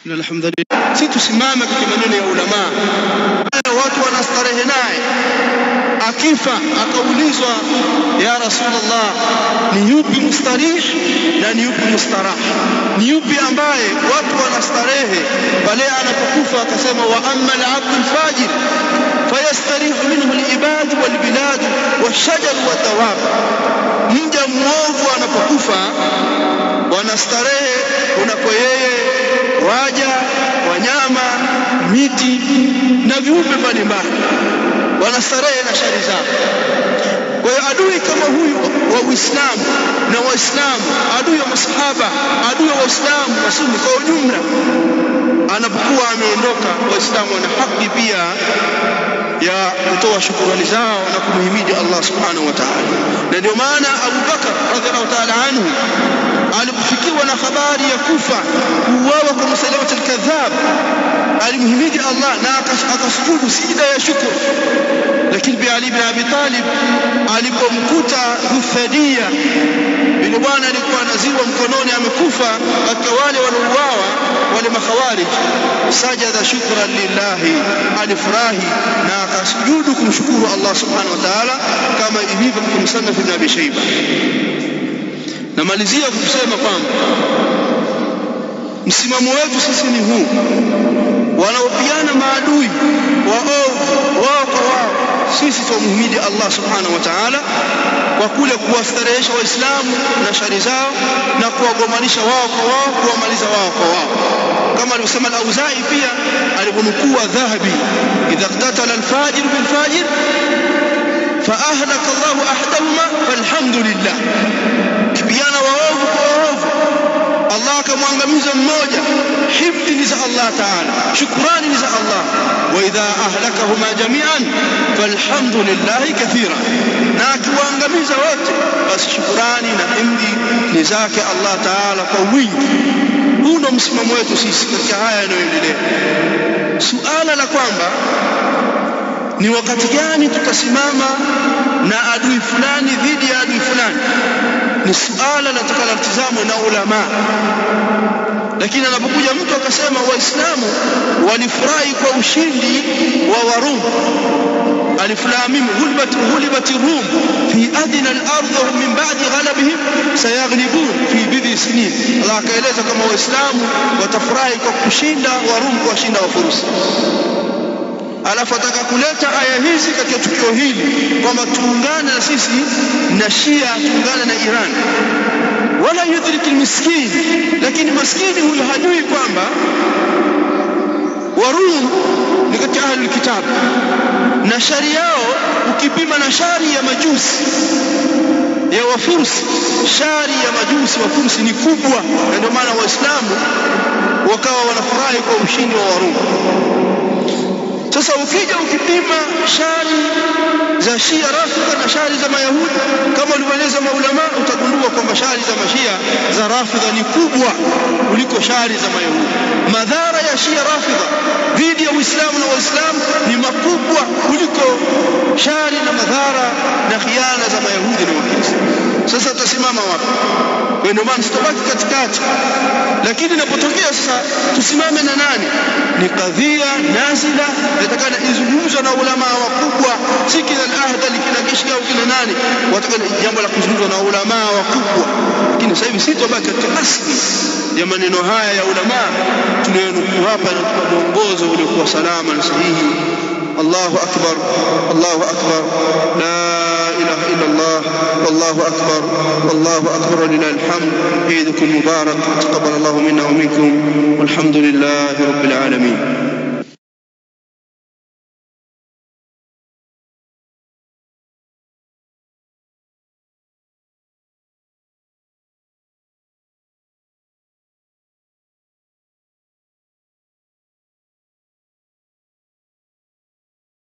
Alhamdulillah, si tusimame kwa maneno ya ulama. Watu wanastarehe naye, akifa akaulizwa, ya Rasulullah, ni yupi mustarih na ni yupi mustarah? Ni yupi ambaye watu wanastarehe pale anapokufa? Akasema, wa amma al-abdu al-fajir fayastarihu minhu al-ibad wal-bilad wash-shajar wad-dawab. Mja muovu anapokufa wanastarehe unapo yeye, waja, wanyama, miti na viumbe mbalimbali wanastarehe na shari zao. Kwa hiyo adui kama huyu wa Uislamu na Waislamu, adui wa masahaba, adui wa Waislamu na Sunni kwa ujumla, anapokuwa ameondoka, Waislamu wana haki pia ya kutoa shukrani zao na kumhimidi Allah subhanahu wa ta'ala. Na ndio maana Abu Bakar radhiallahu ta'ala anhu alipofikiwa na habari ya kufa, kuuawa kwa Musailama al-Kadhab, alimhimidi Allah na akasujudu sijda ya shukr. Lakini pia Ali bin Abi Talib alipomkuta Dhufadiya, yule bwana alikuwa anaziwa mkononi, amekufa katika wale waliouawa, wale makhawarij, sajada shukran lillahi, alifurahi na akasujudu kumshukuru Allah subhanahu wa ta'ala, kama ilivyo katika Musannaf ibn Abi Shayba. Namalizia kusema kwamba msimamo wetu sisi ni huu: wanaopiana maadui waovu wao kwa wao, sisi tumhimidi Allah subhanahu wa ta'ala kwa kule kuwastarehesha Waislamu na shari zao na kuwagomanisha wao kwa wao, kuwamaliza wao kwa wao, kama alivyosema al-Auza'i pia aliponukua Dhahabi, idha qatala al-fajir bil-fajir fa ahlaka Allahu ahdahuma falhamdulillah. Kipiana waovu kwa waovu, Allah akamwangamiza mmoja, hifdhi ni za Allah ta'ala, shukrani ni za Allah. Wa idha ahlakahuma jami'an falhamdulillahi kathira, na akiwaangamiza wote basi shukrani na himdi ni zake Allah ta'ala kwa wingi. Huu ndo msimamo wetu sisi katika haya yanayoendelea. Suala la kwamba ni wakati gani tutasimama na adui fulani dhidi ya adui fulani ni suala litakalotazamwa na ulama. Lakini anapokuja mtu akasema Waislamu walifurahi kwa ushindi wa Warumi, alif lam mim ghulibat Rum fi adna al-ardh wa min ba'di ghalabihim sayaghlibun fi bid'i sinin. Allah akaeleza kama Waislamu watafurahi kwa kushinda Warumi, kwa kushinda Wafursi. Alafu ataka kuleta aya hizi katika tukio hili kwamba tuungane na sisi na Shia, tuungane na Iran. Wala yudriki almiskin, lakini maskini huyo hajui kwamba Warum ni katika ahli kitabu, na shari yao ukipima na shari ya majusi ya Wafursi, shari ya majusi Wafursi ni kubwa, na ndio maana Waislamu wakawa wanafurahi kwa ushindi wa Warum. Sasa ukija ukipima shari za Shia Rafidha na shari za Mayahudi kama walivyoeleza maulama, utagundua kwamba shari za Mashia za Rafidha ni kubwa kuliko shari za Mayahudi. Madhara ya Shia Rafidha dhidi ya Uislamu na Waislamu ni makubwa kuliko shari na madhara na khiana za Mayahudi na Wakristo. Sasa tutasimama wapi? Ndio maana tutabaki katikati. Lakini inapotokea sasa tusimame na nani? Ni kadhia nazila, yatakana izungumzwe na ulama wakubwa, si kila al-ahda likina kishika au kila nani, watakana jambo la kuzungumzwa na ulama wakubwa. Lakini sasa hivi sisi tubaki katika asli ya maneno haya ya ulama tunayonukuu hapa, na mwongozo uliokuwa salama na sahihi. Allahu akbar, Allahu akbar, la ilaha illa Allah, wallahu akbar, wallahu akbar, lillahi alhamd. Eidukum mubarak, taqabbal Allahu minna wa minkum, walhamdulillahi rabbil alamin.